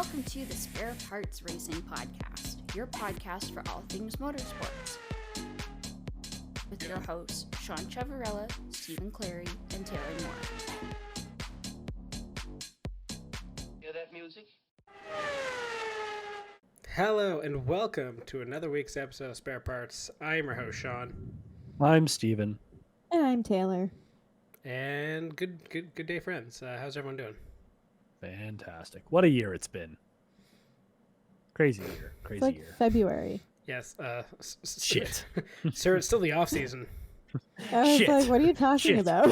Welcome to the Spare Parts Racing Podcast, your podcast for all things motorsports. With your hosts, Sean Chavarella, Stephen Clary, and Taylor Moore. Hear that music? Hello and welcome to another week's episode of Spare Parts. I am your host, Sean. I'm Steven. And I'm Taylor. And good day, friends. How's everyone doing? Fantastic. What a year it's been. Crazy year. It's like year. February. Yes. Shit. Sir, it's still the off season. I was Shit. like, what are you talking Shit. about?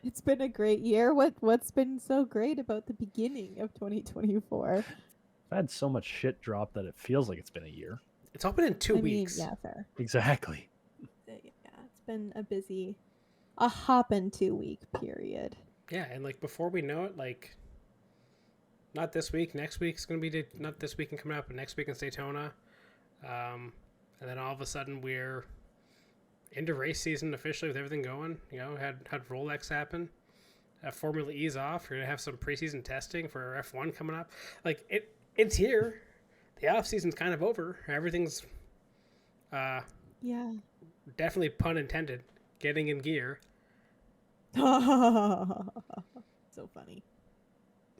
It's been a great year. What's been so great about the beginning of 2024? I've had so much shit drop that it feels like it's been a year. It's all been in 2 weeks. Yeah, fair. Exactly. Yeah, it's been a hoppin' 2 week period. Yeah, and like before we know it, like not this week, next week's gonna be not this weekend coming up, but next week in Daytona, and then all of a sudden we're into race season officially with everything going. You know, had Rolex happen, Formula E's off. You're gonna have some preseason testing for F1 coming up. Like it's here. The off season's kind of over. Everything's Yeah. definitely pun intended, getting in gear. So funny.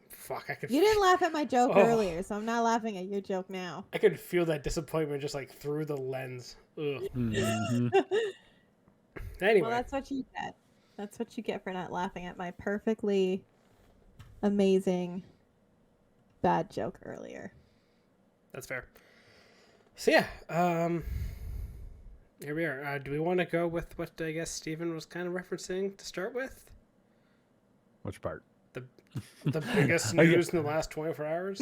Fuck, I could. You didn't laugh at my joke Oh. earlier, so I'm not laughing at your joke now. I could feel that disappointment just like through the lens. Ugh. Mhm. Anyway, Well, that's what you get. That's what you get for not laughing at my perfectly amazing bad joke earlier. that's fair. So yeah, here we are. Do we want to go with what I guess Steven was kind of referencing to start with? Which part? The biggest news in the last 24 hours?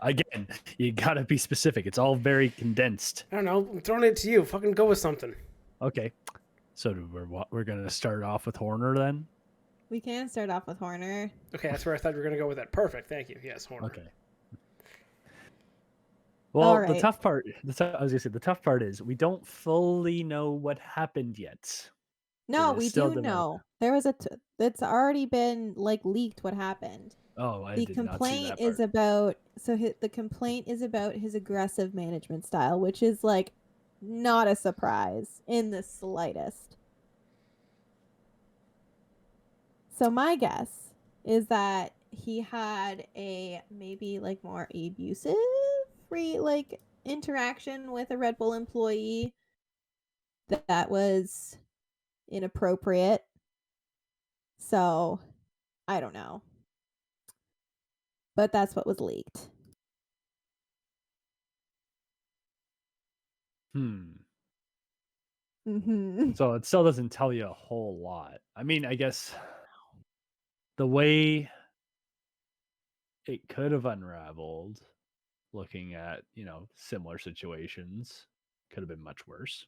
Again, you gotta be specific. It's all very condensed. I don't know. I'm throwing it to you. Fucking go with something. Okay. So we're gonna start off with Horner then? We can start off with Horner. Okay, that's where I thought we were going to go with that. Perfect. Thank you. Yes, Horner. Okay. Well, All the right. tough part. I was gonna say the tough part is we don't fully know what happened yet. No, It is we still do developing. know. There was it's already been leaked what happened. Oh, I The did not see complaint that is part. about the complaint is about his aggressive management style, which is like not a surprise in the slightest. So my guess is that he had a maybe like more abusive interaction with a Red Bull employee that was inappropriate. So I don't know. But that's what was leaked. Mm-hmm. So it still doesn't tell you a whole lot. I mean, I guess the way it could have unraveled, looking at, similar situations, could have been much worse.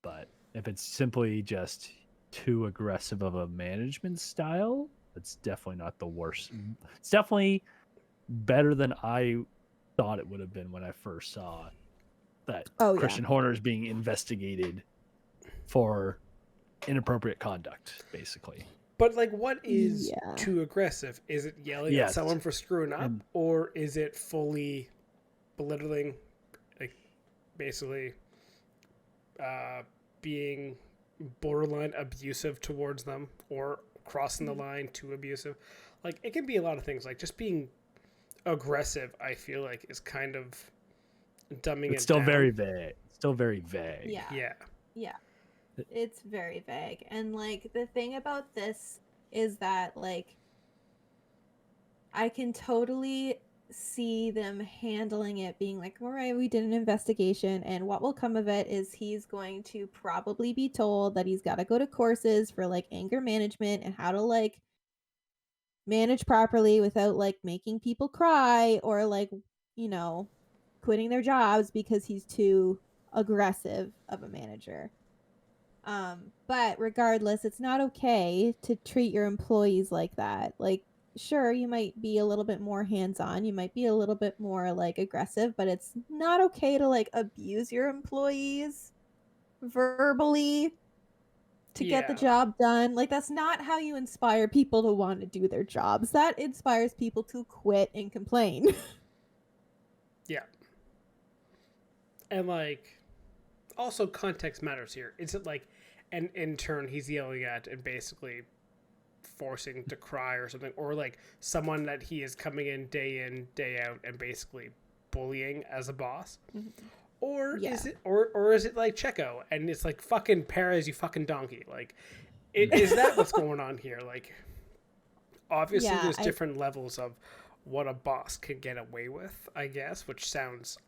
But if it's simply just too aggressive of a management style, it's definitely not the worst. It's definitely better than I thought it would have been when I first saw that Christian Horner is being investigated for inappropriate conduct, basically. But like, what is too aggressive? Is it yelling at someone for screwing up, or is it fully belittling, like basically being borderline abusive towards them, or crossing the line to abusive? Like, it can be a lot of things. Like, just being aggressive, I feel like, is kind of dumbing it It's still down. very vague. Still very vague. Yeah. It's very vague. And like the thing about this is that like I can totally see them handling it being like, all right, we did an investigation, and what will come of it is he's going to probably be told that he's got to go to courses for like anger management and how to like manage properly without like making people cry or like, quitting their jobs because he's too aggressive of a manager. But regardless, it's not okay to treat your employees like that. Like, sure, you might be a little bit more hands-on, you might be a little bit more like aggressive, but it's not okay to like abuse your employees verbally to get the Yeah. job done. Like, that's not how you inspire people to want to do their jobs. That inspires people to quit and complain. Yeah. And like, also context matters here. Is it like an intern he's yelling at and basically forcing to cry or something, or like someone that he is coming in, day out, and basically bullying as a boss? Or Yeah. is it, or is it like Checo and it's like, fucking Perez, you fucking donkey? Like, is that what's going on here? Like, obviously, Yeah, there's different levels of what a boss can get away with, I guess, which sounds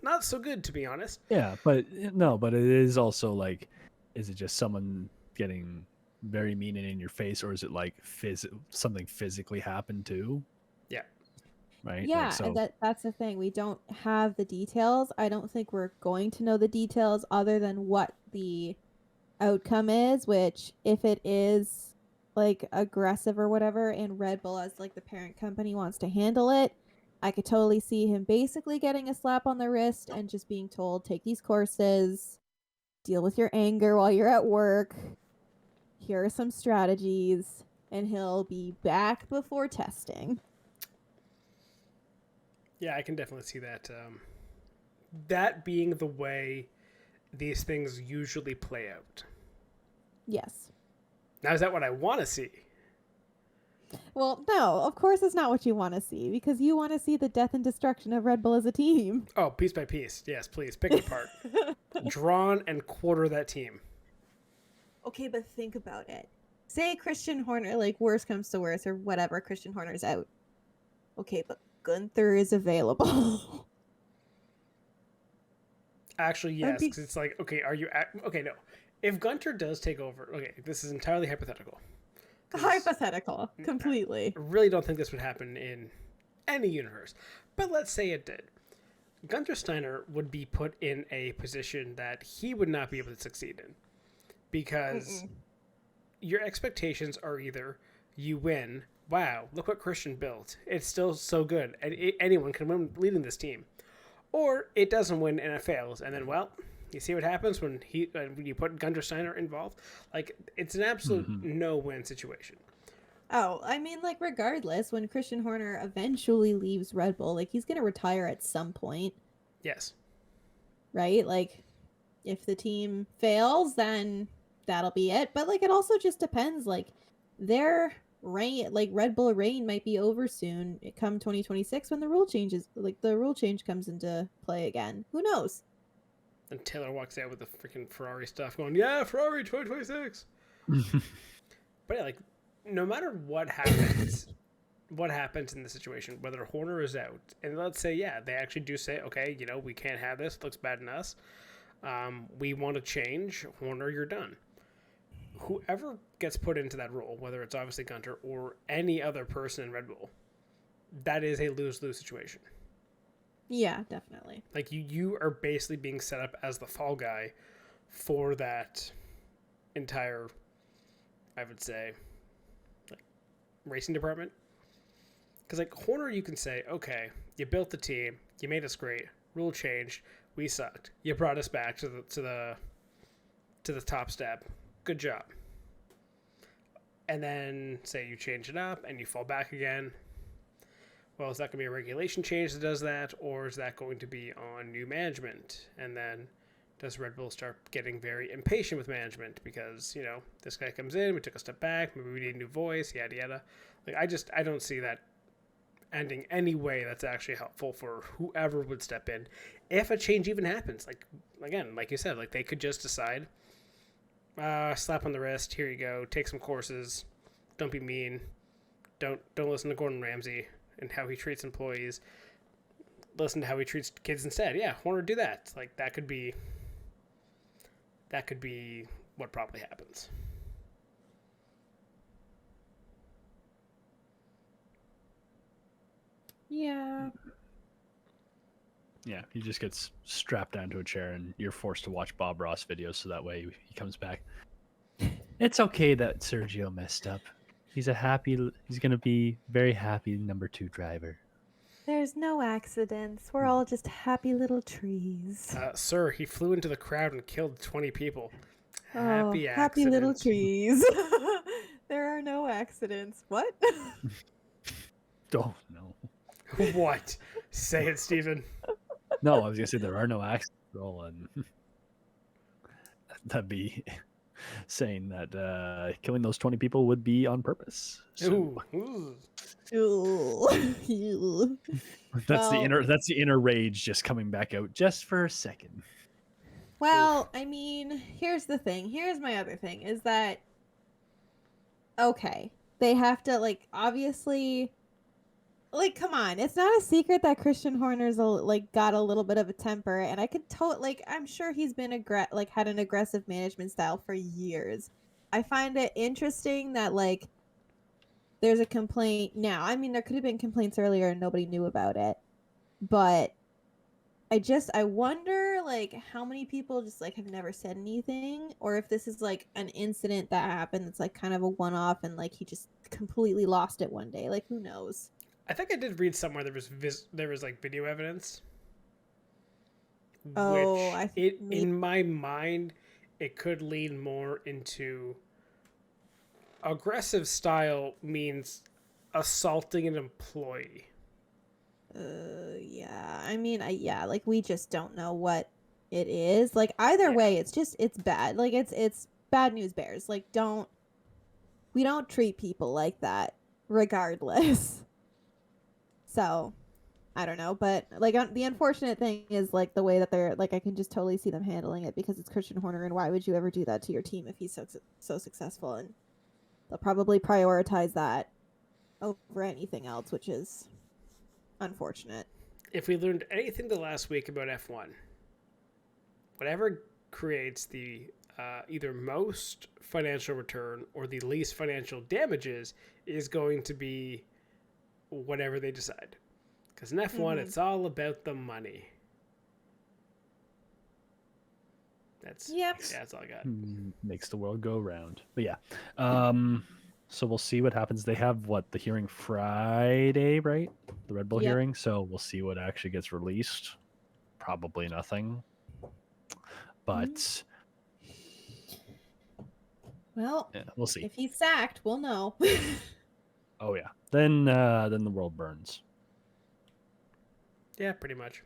not so good, to be honest. Yeah, but no, but it is also like, is it just someone getting very mean and in your face, or is it like something physically happened too? Yeah. Right. Yeah, Like, so and that's the thing. We don't have the details. I don't think we're going to know the details other than what the outcome is, which if it is like aggressive or whatever, and Red Bull as like the parent company wants to handle it, I could totally see him basically getting a slap on the wrist and just being told, take these courses, deal with your anger while you're at work. Here are some strategies, and he'll be back before testing. Yeah, I can definitely see that. That being the way these things usually play out. Yes. Now, is that what I want to see? Well, no, of course it's not what you want to see, because you want to see the death and destruction of Red Bull as a team. Oh, piece by piece. Yes, please. Pick it apart. Drawn and quarter that team. Okay, but think about it. Say Christian Horner, like, worst comes to worst, or whatever, Christian Horner's out. Okay, but Gunther is available. Actually, yes, because it's like, okay, okay, no. If Gunter does take over, okay, this is entirely hypothetical. Hypothetical, completely. I really don't think this would happen in any universe. But let's say it did. Gunther Steiner would be put in a position that he would not be able to succeed in. Because your expectations are either you win, wow, look what Christian built. It's still so good. And anyone can win leading this team. Or it doesn't win and it fails. And then, well, you see what happens when you put Gunther Steiner involved? Like, it's an absolute no-win situation. Oh, I mean, like, regardless, when Christian Horner eventually leaves Red Bull, like, he's going to retire at some point. Yes. Right? Like, if the team fails, then that'll be it. But, like, it also just depends. Like, their reign, like, Red Bull reign might be over soon. It come 2026 when the rule changes, like, the rule change comes into play again. Who knows? And Taylor walks out with the freaking Ferrari stuff going, yeah, Ferrari 2026. But yeah, like, no matter what happens in the situation, whether Horner is out, and let's say, yeah, they actually do say, okay, you know, we can't have this. It looks bad in us. We want to change. Horner, you're done. Whoever gets put into that role, whether it's obviously Gunter or any other person in Red Bull, that is a lose-lose situation. Yeah, definitely. Like, you are basically being set up as the fall guy for that entire, I would say, like, racing department. Because, like, Horner, you can say, okay, you built the team, you made us great, rule changed, we sucked, you brought us back to the top step, good job. And then say you change it up and you fall back again. Well, is that going to be a regulation change that does that, or is that going to be on new management? And then does Red Bull start getting very impatient with management because, you know, this guy comes in, we took a step back, maybe we need a new voice, yada yada. Like, I don't see that ending any way that's actually helpful for whoever would step in, if a change even happens. Like, again, like you said, like, they could just decide, slap on the wrist, here you go, take some courses, don't be mean, don't listen to Gordon Ramsay and how he treats employees, listen to how he treats kids instead. Yeah, Horner, do that. Like, that could be what probably happens. Yeah. Yeah, he just gets strapped down to a chair and you're forced to watch Bob Ross videos so that way he comes back. It's okay that Sergio messed up. He's going to be very happy number 2 driver. There's no accidents. We're all just happy little trees. Sir, he flew into the crowd and killed 20 people. Happy happy little accident. trees. There are no accidents. What? Oh no. What? Say it, Steven. No, I was gonna say there are no accidents, Roland. That'd be saying that killing those 20 people would be on purpose. So Ooh. Ew. that's the Well- inner rage just coming back out just for a second. Well, I mean, here's the thing. Here's my other thing is that okay, they have to like obviously like come on, it's not a secret that Christian Horner's like got a little bit of a temper, and I could like I'm sure he's been like had an aggressive management style for years. I find it interesting that like there's a complaint now. I mean, there could have been complaints earlier and nobody knew about it, but I wonder like how many people just like have never said anything, or if this is like an incident that happened that's like kind of a one-off and like he just completely lost it one day. Like who knows? I think I did read somewhere there was like video evidence. Oh, in my mind, it could lean more into aggressive style means assaulting an employee. Yeah. I mean, yeah, like we just don't know what it is. Like either way, it's bad. Like it's bad news bears. Like we don't treat people like that regardless. So, I don't know, but like the unfortunate thing is like the way that they're like I can just totally see them handling it because it's Christian Horner, and why would you ever do that to your team if he's so successful? And they'll probably prioritize that over anything else, which is unfortunate. If we learned anything the last week about F1, whatever creates the either most financial return or the least financial damages is going to be whatever they decide. Because in F1, it's all about the money. That's all I got. Makes the world go round. But yeah. So we'll see what happens. They have the hearing Friday, right? The Red Bull hearing. So we'll see what actually gets released. Probably nothing. But well, yeah, we'll see. If he's sacked, we'll know. Oh yeah. Then the world burns. Yeah, pretty much.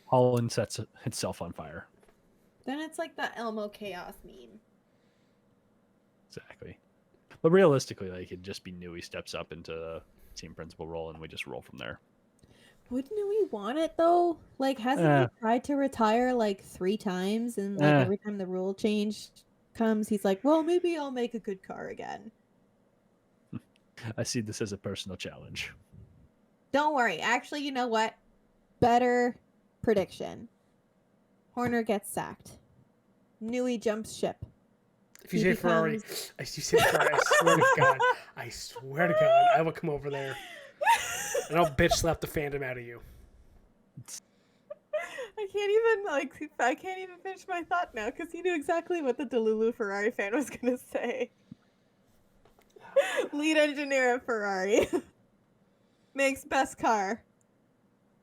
Holland sets itself on fire. Then it's like the Elmo chaos meme. Exactly. But realistically, like it'd just be Newey steps up into the team principal role, and we just roll from there. Wouldn't we want it though? Like, hasn't he tried to retire like 3 times, and like every time the rule change comes, he's like, "Well, maybe I'll make a good car again." I see this as a personal challenge. Don't worry. Actually, you know what? Better prediction. Horner gets sacked. Newey jumps ship. If you say Ferrari, I swear to God, I will come over there and I'll bitch slap the fandom out of you. I can't even finish my thought now because he knew exactly what the Delulu Ferrari fan was gonna say. Lead engineer at Ferrari makes best car.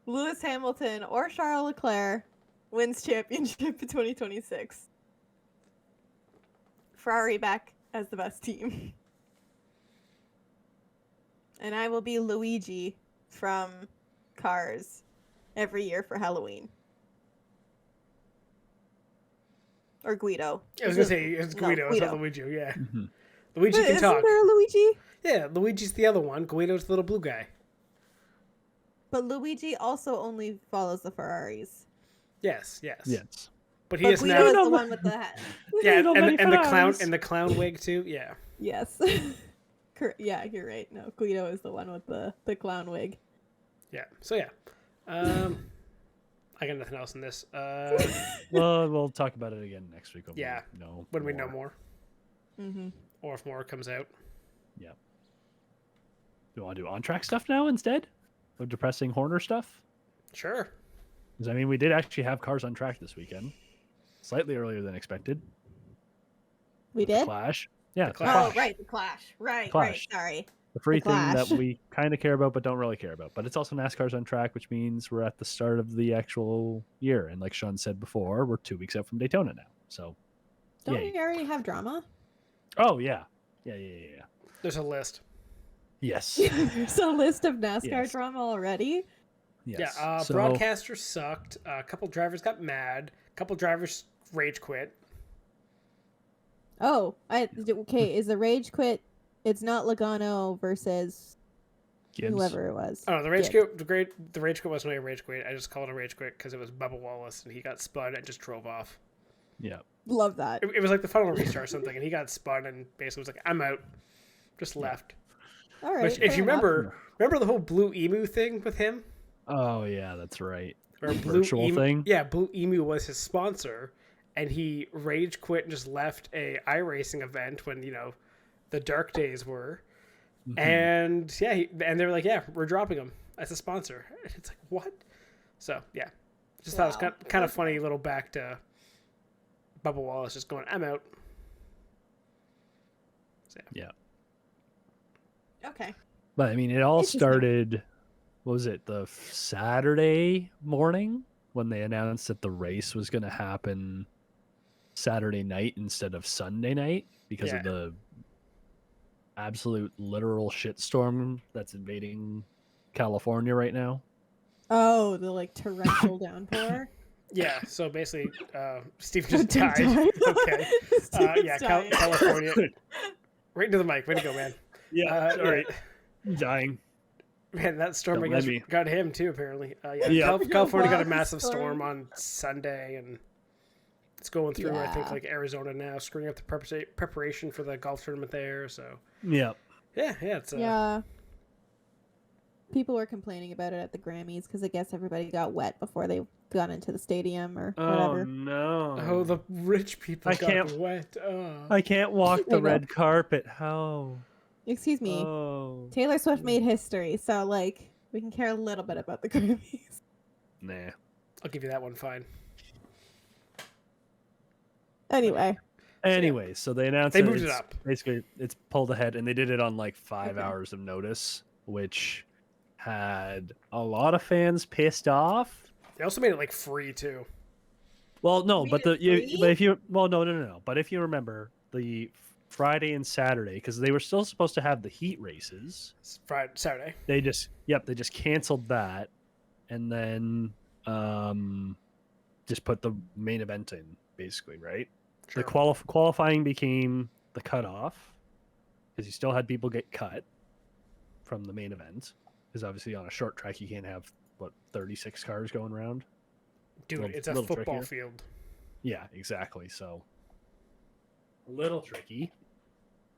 Lewis Hamilton or Charles Leclerc wins championship in 2026. Ferrari back as the best team. And I will be Luigi from Cars every year for Halloween. Or Guido. I was going to say, it's Guido. No, It's Guido. not Luigi, yeah. Mm-hmm. Luigi can Isn't talk. there a Luigi? Yeah, Luigi's the other one. Guido's the little blue guy. But Luigi also only follows the Ferraris. Yes. But he But is Guido now... is the one with the hat. Yeah, Little and mini the Ferraris. clown wig too, yeah. Yes. Yeah, you're right. No, Guido is the one with the clown wig. Yeah, so yeah. I got nothing else in this. Well, we'll talk about it again next week. When Yeah, we know more. Mm-hmm. Or if more comes out. Yeah. Do you want to do on-track stuff now instead of depressing Horner stuff? Sure. Because, I mean, we did actually have cars on track this weekend. Slightly earlier than expected. We did? Clash. Yeah. The Clash. Oh, right, the Clash. Right, Clash. sorry. The free The thing that Clash. we kind of care about but don't really care about. But it's also NASCAR's on track, which means we're at the start of the actual year. And like Sean said before, we're 2 weeks out from Daytona now. So Don't we already have drama? Oh yeah. There's a list. Yes. There's a list of NASCAR Yes. drama already. Yes. Yeah, So, broadcasters sucked. A couple drivers got mad. A couple drivers rage quit. Oh, okay. Is the rage quit? It's not Logano versus Gibbs. whoever it was. Oh, the rage Gibbs. quit. The rage quit wasn't really a rage quit. I just called it a rage quit because it was Bubba Wallace and he got spun and just drove off. Yeah. Love that. It was like the final restart or something, and he got spun and basically was like, "I'm out," just left. All right. Which, if fair you enough. remember the whole Blue Emu thing with him. Oh yeah, that's right. Or The Blue virtual Emu, thing? Yeah, Blue Emu was his sponsor, and he rage quit and just left a iRacing event when the dark days were, and yeah, and they were like, "Yeah, we're dropping him as a sponsor." And it's like, what? So yeah, just thought it was kind of funny little back to Bubba Wallace just going, "I'm out." So, Yeah. Okay. But I mean, it all Interesting. started. What was it? The Saturday morning when they announced that the race was going to happen Saturday night instead of Sunday night because Yeah. of the absolute literal shitstorm that's invading California right now. Oh, the like torrential downpour. Yeah, so basically, Steve just Steve died. died. Okay. Steve's Yeah, dying. California. Right into the mic. Way to go, man. Sorry. Dying. Man, that storm, Don't I guess, let me. got him too, apparently. Yeah. California got a Wild massive storm. storm on Sunday, and it's going through, I think, Yeah. like Arizona now, screwing up the preparation for the golf tournament there. So, Yeah. yeah, it's Yeah. People were complaining about it at the Grammys because I guess everybody got wet before they got into the stadium or Oh whatever. no. Oh, the rich people I got can't- wet. Oh. I can't walk I the know. red carpet. How? Excuse me. Oh. Taylor Swift made history, so like we can care a little bit about the Grammys. Nah. I'll give you that one, fine. Anyway. Anyway, so they announced They that moved it it's- up. Basically, it's pulled ahead, and they did it on like 5 Okay. hours of notice, which had a lot of fans pissed off. They also made it, like, free, too. Well, no, Made but it free? no. But if you remember the Friday and Saturday, because they were still supposed to have the heat races, It's Friday, Saturday. they just canceled that, and then just put the main event in, basically, right? Sure. The qualifying became the cutoff because you still had people get cut from the main event. Because obviously on a short track you can't have 36 cars going around. Dude, little- it's a little football trickier. field. Yeah, exactly. So a little tricky.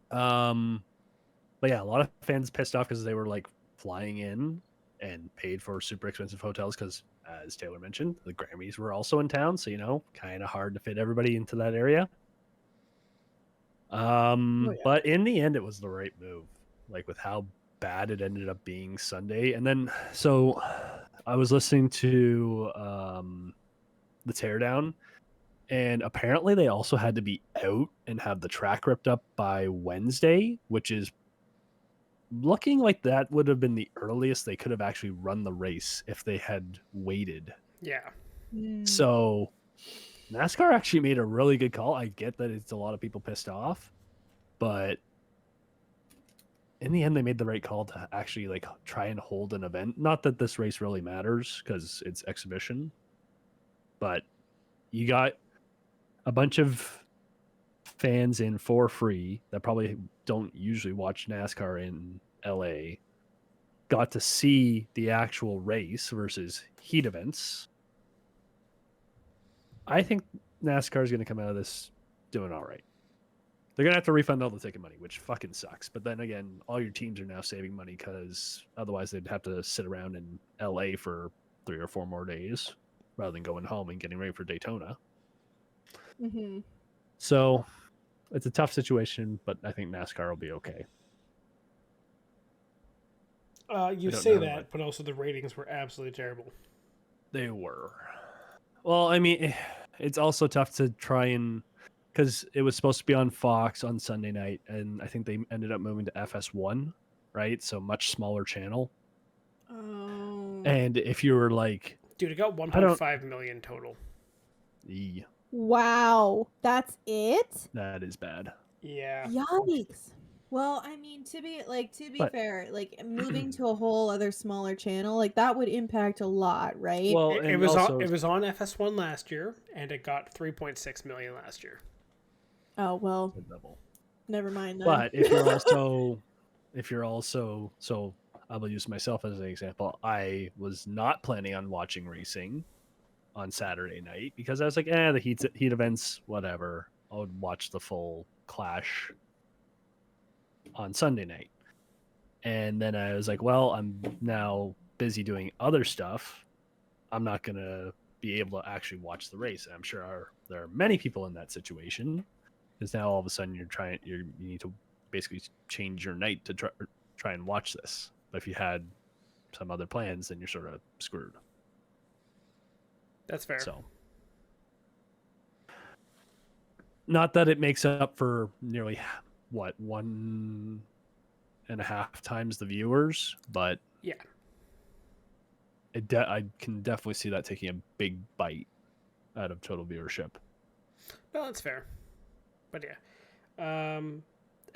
But yeah, a lot of fans pissed off because they were like flying in and paid for super expensive hotels because, as Taylor mentioned, the Grammys were also in town, so kind of hard to fit everybody into that area. yeah. But in the end, it was the right move, like with how bad it ended up being Sunday. And then, so I was listening to the teardown, and apparently they also had to be out and have the track ripped up by Wednesday, which is looking like that would have been the earliest they could have actually run the race if they had waited. Yeah. So NASCAR actually made a really good call. I get that it's a lot of people pissed off, but in the end they made the right call to actually like try and hold an event. Not that this race really matters because it's exhibition, but you got a bunch of fans in for free that probably don't usually watch NASCAR in LA, got to see the actual race versus heat events. I think NASCAR is going to come out of this doing all right. They're going to have to refund all the ticket money, which fucking sucks. But then again, all your teams are now saving money because otherwise they'd have to sit around in LA for 3 or 4 more days rather than going home and getting ready for Daytona. Mm-hmm. So it's a tough situation, but I think NASCAR will be okay. You I don't say know, that, but also the ratings were absolutely terrible. They were. Well, I mean, it's also tough to try and because it was supposed to be on Fox on Sunday night, and I think they ended up moving to FS1, right? So much smaller channel. Oh. And if you were like, Dude, it got I don't- 1.5 million total. Wow, that's it? That is bad. Yeah. Yikes. Well, I mean, to be But- fair, like moving to a whole other smaller channel, like that would impact a lot, right? Well, It and was also, it was on FS1 last year, and it got 3.6 million last year. Oh, well, a double. never mind then. But if you're also, so I will use myself as an example. I was not planning on watching racing on Saturday night because I was like, the heat events, whatever. I would watch the full Clash on Sunday night. And then I was like, well, I'm now busy doing other stuff. I'm not going to be able to actually watch the race. And I'm sure there are many people in that situation because now all of a sudden you need to basically change your night to try and watch this. But if you had some other plans, then you're sort of screwed. That's fair. So, not that it makes up for nearly 1.5 times the viewers, but yeah, I can definitely see that taking a big bite out of total viewership. no, that's fair. But yeah,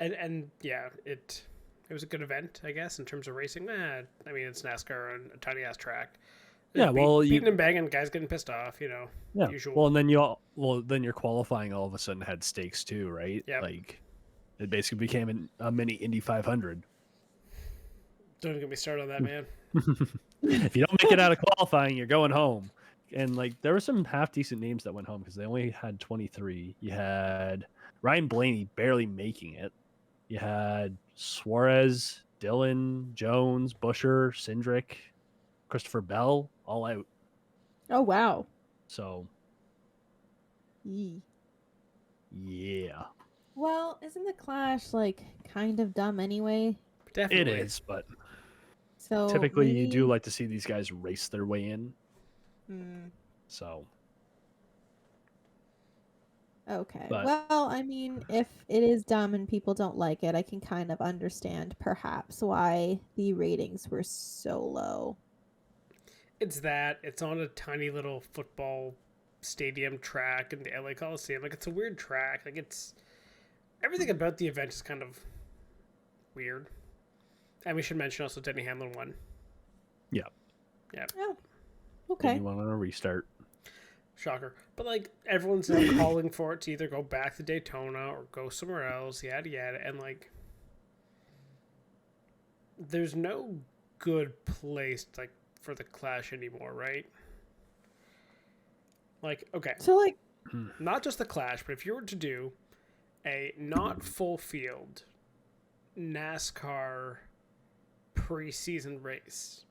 and yeah, it was a good event, I guess, in terms of racing. I mean, it's NASCAR on a tiny ass track. Yeah, beating and banging, guys getting pissed off, Yeah. usual. Well, and then your qualifying all of a sudden had stakes too, right? Yep. Like it basically became a mini Indy 500. Don't get me started on that, man. If you don't make it out of qualifying, you're going home. And like there were some half decent names that went home because they only had 23. You had Ryan Blaney barely making it. You had Suarez, Dillon, Jones, Busher, Cindric, Christopher Bell, all out. Oh, wow. So Yee. yeah, Well, isn't the Clash like kind of dumb anyway? Definitely. it is. But So typically, you do maybe- like to see these guys race their way in. Hmm. So Okay. But- Well, I mean, if it is dumb and people don't like it, I can kind of understand perhaps why the ratings were so low. It's that. It's on a tiny little football stadium track in the LA Coliseum. Like, it's a weird track. Like, it's... Everything about the event is kind of weird. And we should mention also Denny Hamlin won. yeah, Oh. Okay. you want to restart? Shocker. But, like, everyone's now calling for it to either go back to Daytona or go somewhere else, yada, yada. And, like, there's no good place, like, for the Clash anymore, right? Like, okay, So like not just the Clash, but if you were to do a not full field NASCAR preseason race,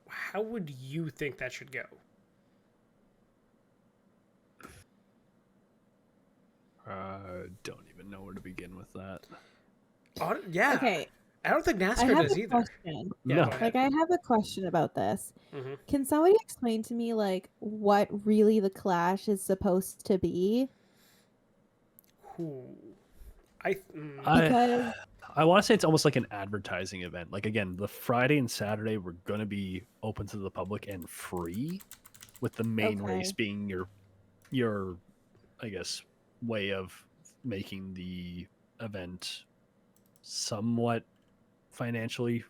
how would you think that should go? Don't even know where to begin with that. Yeah. okay, I don't think I NASCAR have does a either. question. Yeah, No. go ahead. Like I have a question about this. Mhm. Can somebody explain to me like what really the Clash is supposed to be? Ooh. I Because I want to say it's almost like an advertising event. Like again, the Friday and Saturday were going to be open to the public and free, with the main Okay. race being your I guess way of making the event somewhat financially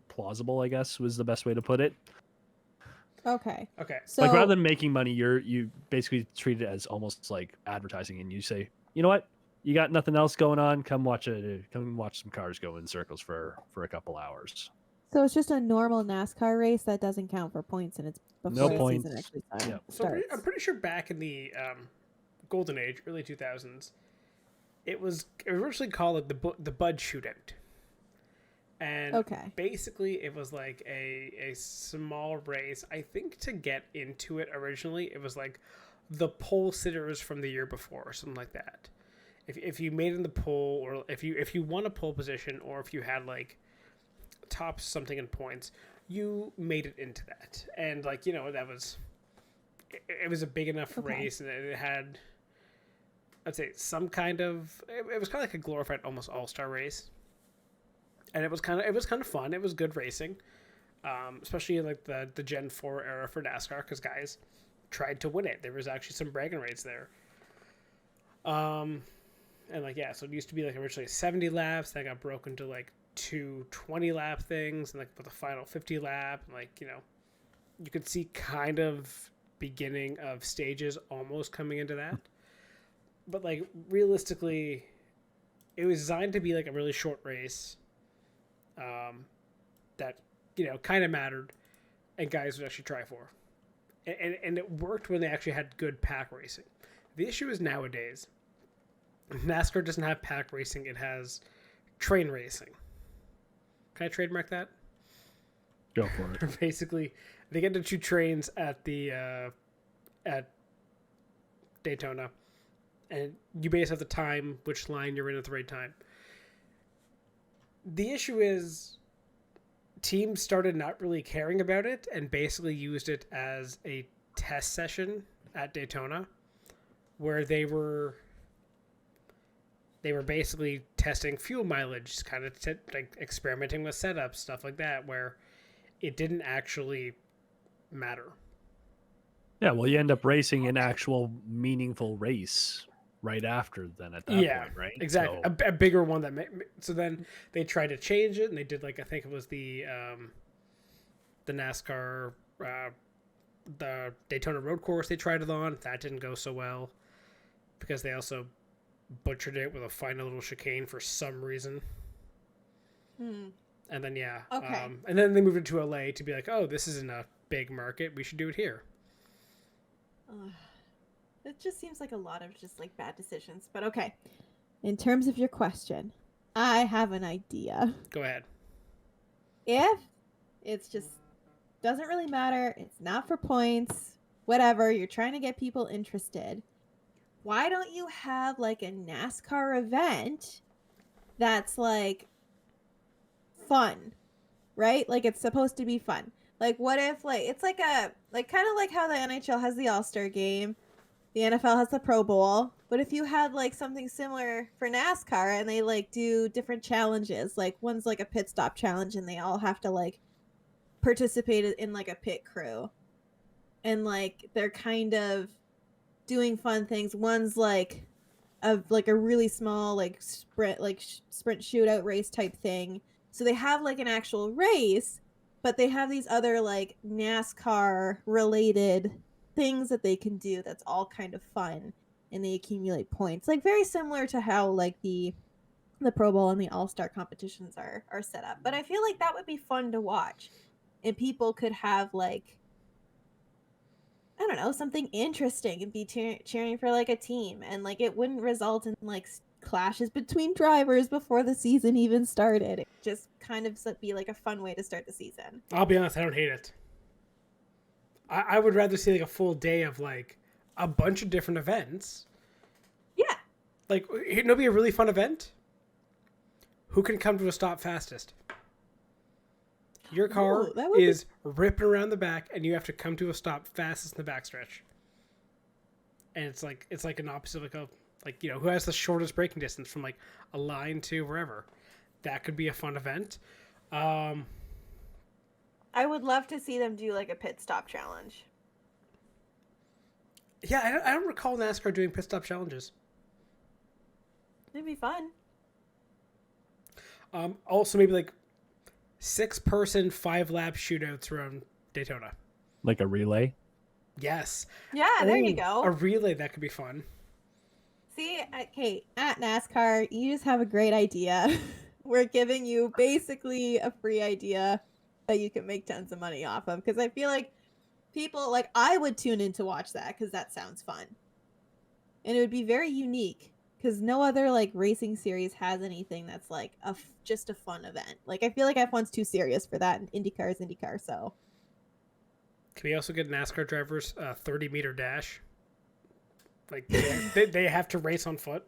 plausible, I guess was the best way to put it. okay, okay. so Like rather than making money, you basically treat it as almost like advertising, and you say, you know what, you got nothing else going on, come watch some cars go in circles for a couple hours. so it's just a normal NASCAR race that doesn't count for points, and it's before the points. season actually Yeah. So starts. I'm pretty sure back in the golden age, early 2000s, it was originally called like the Bud Shootout. And Okay. basically it was like a small race. I think to get into it originally, it was like the pole sitters from the year before or something like that. If you made it in the pole, or if you won a pole position, or if you had like top something in points, you made it into that. And like, that was it was a big enough Okay. race, and it had, I'd say, some kind of, it was kind of like a glorified almost all-star race. And it was kind of fun. It was good racing, especially in like the Gen 4 era for NASCAR. Because guys, tried to win it. There was actually some bragging rights there. And like, yeah, so it used to be like originally 70 laps. That got broken to like 2 20-lap things, and like with the final 50 lap, and like, you know, you could see kind of beginning of stages almost coming into that. But like realistically, it was designed to be like a really short race, that, you know, kind of mattered, and guys would actually try for. And it worked when they actually had good pack racing. The issue is nowadays, NASCAR doesn't have pack racing, it has train racing. Can I trademark that? Go for it. Basically, they get to 2 trains at the at Daytona, and you basically have to time which line you're in at the right time. The issue is teams started not really caring about it and basically used it as a test session at Daytona, where they were basically testing fuel mileage, kind of like experimenting with setups, stuff like that, where it didn't actually matter. Yeah, well, you end up racing an actual meaningful race right after then at that point, right? Exactly. So, A bigger one so then they tried to change it, and they did like, I think it was the NASCAR the Daytona road course they tried it on. That didn't go so well because they also butchered it with a final little chicane for some reason. And then and then they moved it to LA to be like, oh, this isn't a big market, we should do it here. It just seems like a lot of just like bad decisions. But okay, in terms of your question, I have an idea. Go ahead. If it's just doesn't really matter, it's not for points, whatever, you're trying to get people interested, why don't you have like a NASCAR event that's like fun, right? Like it's supposed to be fun. Like what if like it's like a like kind of like how the NHL has the All-Star game, the NFL has the Pro Bowl, but if you had like something similar for NASCAR and they like do different challenges, like one's like a pit stop challenge and they all have to like participate in like a pit crew, and like they're kind of doing fun things. One's like a really small like sprint shootout race type thing, so they have like an actual race, but they have these other like NASCAR related things that they can do that's all kind of fun, and they accumulate points, like very similar to how like the Pro Bowl and the All-Star competitions are set up. But I feel like that would be fun to watch, and people could have like, I don't know, something interesting and be cheering for like a team, and like it wouldn't result in like clashes between drivers before the season even started. It just kind of be like a fun way to start the season. I'll be honest, I don't hate it. I would rather see like a full day of like a bunch of different events. Yeah. Like, it'll be a really fun event. Who can come to a stop fastest? Your car is ripping around the back, and you have to come to a stop fastest in the backstretch. And it's like an opposite, like you know, who has the shortest braking distance from like a line to wherever. That could be a fun event. I would love to see them do like a pit stop challenge. Yeah, I don't recall NASCAR doing pit stop challenges. It'd be fun. Also, maybe like 6-person 5-lap shootouts around Daytona. like a relay. Yes. Yeah, there you go. A relay, that could be fun. See, okay, at NASCAR, you just have a great idea. We're giving you basically a free idea that you can make tons of money off of. Because I feel like people, like, I would tune in to watch that because that sounds fun. And it would be very unique because no other, like, racing series has anything that's, like, just a fun event. Like, I feel like F1's too serious for that, and IndyCar is IndyCar, so. Can we also get NASCAR drivers 30-meter dash? Like, they have to race on foot.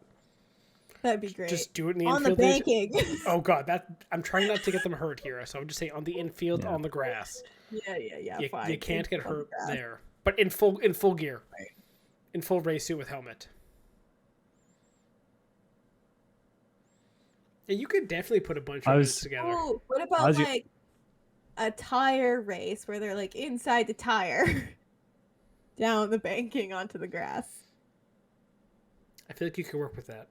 That'd be great. Just do it in the on infield. The banking. Oh god, I'm trying not to get them hurt here, so I'm just saying on the infield, on the grass. Yeah. You can't get hurt there, but in full gear, right. In full race suit with helmet. Yeah, you could definitely put a bunch of these together. Ooh, what about like a tire race where they're like inside the tire? down the banking onto the grass. I feel like you can work with that.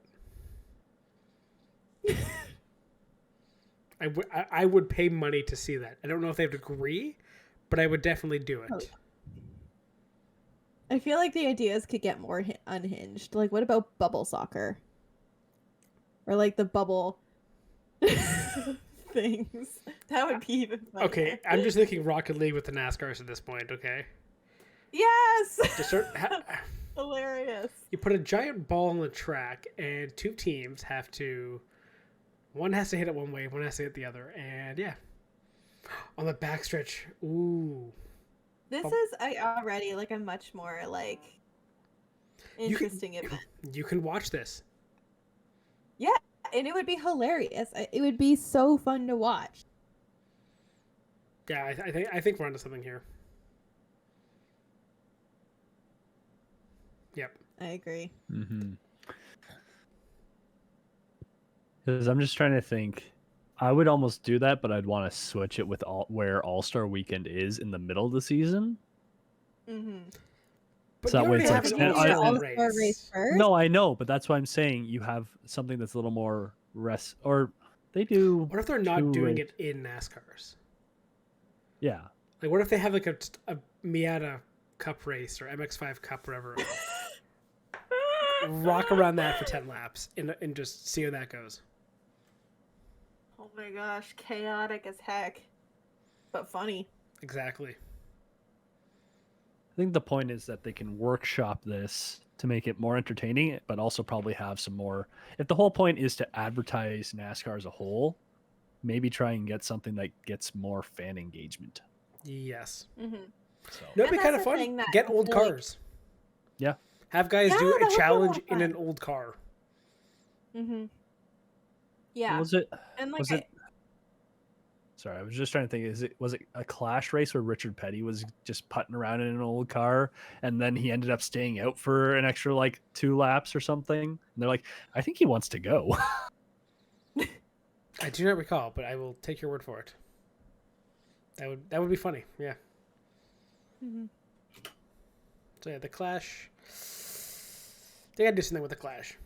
I would pay money to see that. I don't know if they would agree, but I would definitely do it. Oh. I feel like the ideas could get more unhinged. Like, what about bubble soccer? Or like the bubble things. That would be even funnier. Okay, I'm just thinking Rocket League with the NASCARs at this point, okay? Yes! Just start, Hilarious. you put a giant ball on the track, and two teams have to... One has to hit it one way, one has to hit the other, and yeah. On the backstretch, ooh. This is already like a much more like interesting event. You can watch this. Yeah, and it would be hilarious. It would be so fun to watch. Yeah, I think we're onto something here. Yep. I agree. Mm-hmm. Because I'm just trying to think. I would almost do that, but I'd want to switch it with where All-Star Weekend is in the middle of the season. Mm-hmm. But So that way it's like All-Star race first? No, I know, but that's why I'm saying you have something that's a little more or they do. What if they're not doing it in NASCARs? Yeah. Like, what if they have like a Miata Cup race or MX5 Cup, whatever? Rock around that for 10 laps and just see how that goes. Oh my gosh, chaotic as heck, but funny. Exactly. I think the point is that they can workshop this to make it more entertaining, but also probably have some more. If the whole point is to advertise NASCAR as a whole, maybe try and get something that gets more fan engagement. Yes. Mm-hmm. So That'd be kind of fun. Get old cars. Yeah. Have guys do a challenge in an old car. Mm-hmm. Yeah. Was it? And like was it? Sorry, I was just trying to think. Was it a Clash race where Richard Petty was just putting around in an old car, and then he ended up staying out for an extra like 2 laps or something? And they're like, I think he wants to go. I do not recall, but I will take your word for it. That would be funny. Yeah. Mm-hmm. So yeah, the Clash. They got to do something with the Clash.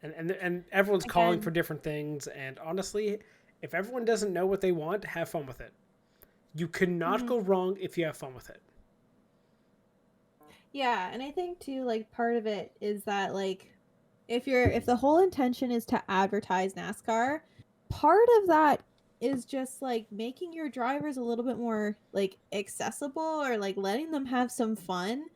And everyone's calling for different things, and honestly, if everyone doesn't know what they want, have fun with it. You cannot go wrong if you have fun with it. Yeah, and I think too, like, part of it is that, like, if the whole intention is to advertise NASCAR, part of that is just like making your drivers a little bit more like accessible, or like letting them have some fun.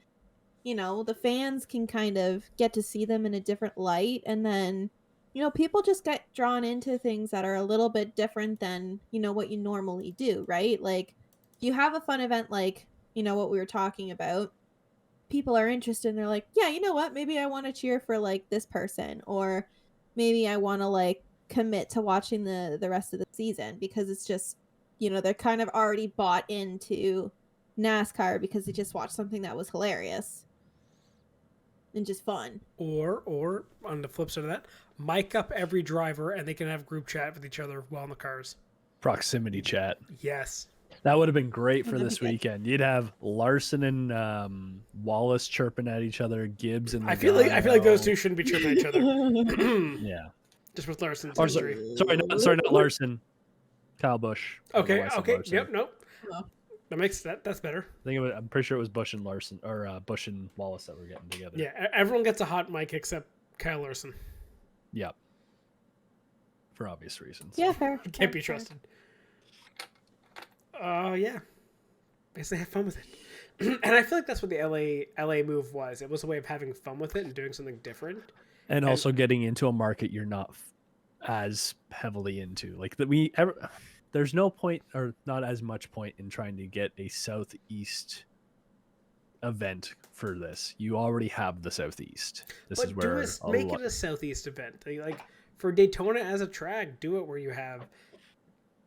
You know, the fans can kind of get to see them in a different light, and then, you know, people just get drawn into things that are a little bit different than, you know, what you normally do, right? Like, you have a fun event like, you know, what we were talking about. People are interested and they're like, yeah, you know what? Maybe I want to cheer for like this person, or maybe I want to like commit to watching the rest of the season, because it's just, you know, they're kind of already bought into NASCAR because they just watched something that was hilarious and just fun. Or on the flip side of that, mic up every driver and they can have group chat with each other while in the cars. Proximity chat. Yes. That would have been great for this weekend. You'd have Larson and Wallace chirping at each other, Gibbs and I feel like those two shouldn't be chirping at each other. Yeah. Just with Larson's Sorry, not Larson. Kyle Busch. Okay. Larson. Yep. Nope. Oh. That's better. I'm pretty sure it was Busch and Larson, or Busch and Wallace that were getting together. Yeah. Everyone gets a hot mic except Kyle Larson. Yep. For obvious reasons. Yeah, fair. Can't be trusted. Yeah. I guess they have fun with it. And I feel like that's what the LA move was. It was a way of having fun with it and doing something different. And also getting into a market you're not as heavily into. Like there's no point, or not as much point, in trying to get a Southeast event for this. You already have the Southeast. This is where make it a Southeast event. Like for Daytona as a track, do it where you have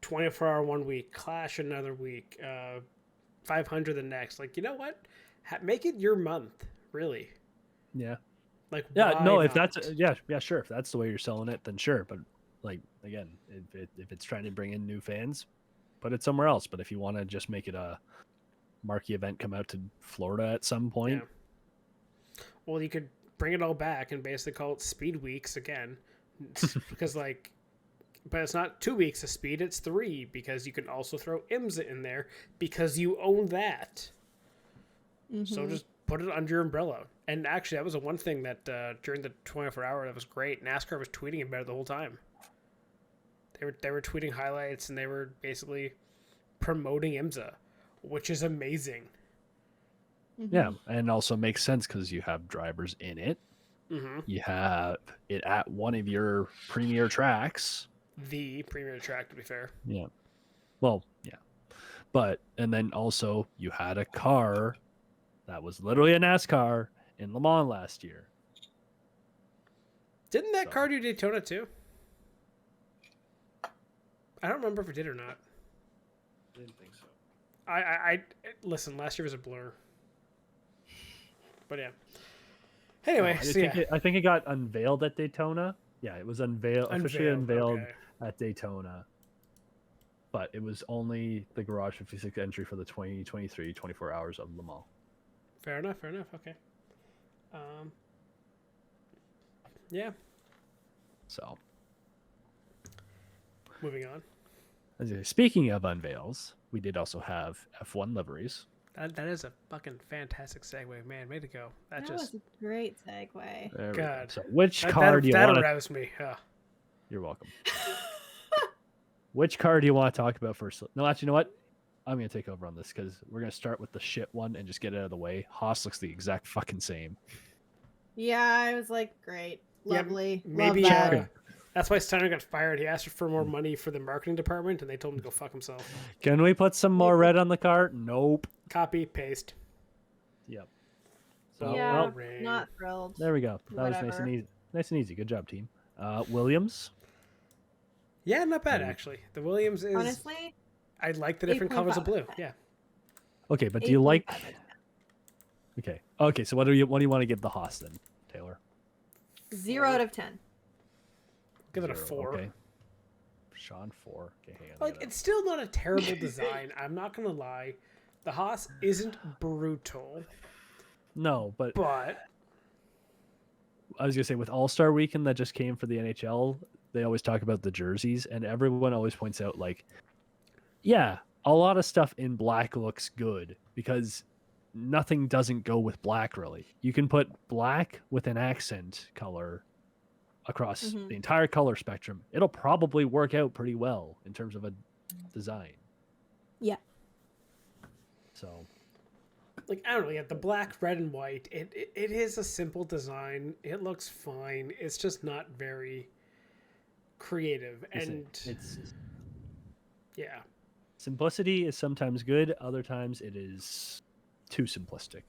24-hour one week, Clash another week, 500 the next. Like, you know what? Make it your month, really. Yeah. Like, yeah, no, if not? that's sure. If that's the way you're selling it, then sure. But like, again, if it's trying to bring in new fans, put it somewhere else. But if you want to just make it a marquee event come out to Florida at some point. Yeah. Well, you could bring it all back and basically call it Speed Weeks again, because like, but it's not 2 weeks of speed; it's 3, because you can also throw IMSA in there because you own that. So just put it under your umbrella. And actually, that was the one thing that during the 24-hour that was great. NASCAR was tweeting about it the whole time. They were tweeting highlights, and they were basically promoting IMSA, which is amazing. Yeah, and also makes sense because you have drivers in it. You have it at one of your premier tracks. The premier track, to be fair. Yeah. Well, yeah. But, and then also you had a car that was literally a NASCAR in Le Mans last year. Didn't that car do Daytona too? I don't remember if it did or not. I didn't think so. I listen, last year was a blur. But yeah. Anyway, I think it got unveiled at Daytona. Yeah, it was officially unveiled at Daytona. But it was only the Garage 56 entry for the 2023 24 hours of Le Mans. Fair enough. Okay. Yeah. So, moving on. Speaking of unveils, we did also have F1 liveries. That is a fucking fantastic segue, man. Way to go. That was a great segue. There God. So, which car do you want to... aroused me. You're welcome. Which car do you want to talk about first? No, actually, you know what? I'm going to take over on this because we're going to start with the shit one and just get it out of the way. Haas looks the exact fucking same. Yeah, I was like, great. Lovely. Yeah, maybe Love that. that's why Steiner got fired. He asked for more money for the marketing department, and they told him to go fuck himself. Can we put some more red on the car? Nope. Copy, paste. Yep. So, yeah, not thrilled. There we go. That was nice and easy. Nice and easy. Good job, team. Williams. Yeah, not bad actually. The Williams is honestly. I like the different colors of blue. Yeah. Okay, but do you like? Okay. Okay. So what do you want to give the Haas then, Taylor? 0 out of 10. Give it a 4. Okay. Sean 4. Okay, hang on. Like it's still not a terrible design. I'm not gonna lie. The Haas isn't brutal. No, but I was gonna say with All-Star Weekend that just came for the NHL, they always talk about the jerseys, and everyone always points out like, yeah, a lot of stuff in black looks good because nothing doesn't go with black really. You can put black with an accent color across the entire color spectrum. It'll probably work out pretty well in terms of a design. Yeah. So, like, I don't know, yeah, the black, red, and white, it is a simple design. It looks fine. It's just not very creative. It's yeah. Simplicity is sometimes good. Other times it is too simplistic.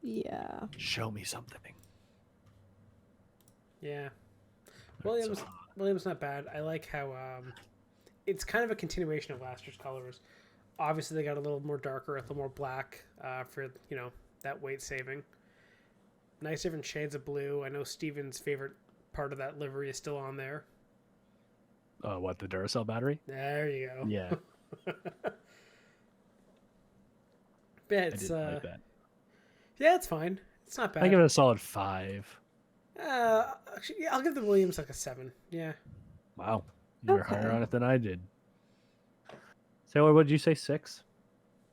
Yeah. Show me something. Yeah. Williams not bad. I like how it's kind of a continuation of last year's colors. Obviously, they got a little more darker, a little more black for, that weight saving. Nice different shades of blue. I know Steven's favorite part of that livery is still on there. What, the Duracell battery? There you go. Yeah. Yeah, it's, I didn't like that. Yeah, it's fine. It's not bad. I give it a solid 5. Actually, yeah, I'll give the Williams like a 7. Yeah. Wow. You were higher on it than I did. Taylor, what did you say? 6?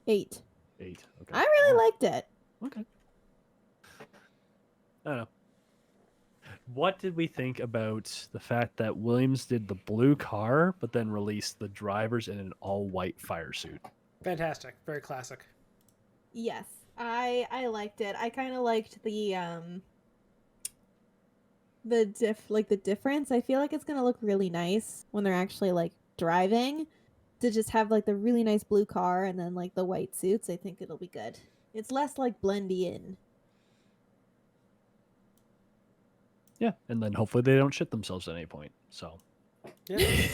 8. 8. Okay. I really liked it. Okay. I don't know. What did we think about the fact that Williams did the blue car, but then released the drivers in an all-white fire suit? Fantastic. Very classic. Yes, I liked it. I kind of liked the difference. I feel like it's gonna look really nice when they're actually like driving. To just have like the really nice blue car and then like the white suits, I think it'll be good. It's less like blendy in. Yeah, and then hopefully they don't shit themselves at any point. So, yeah,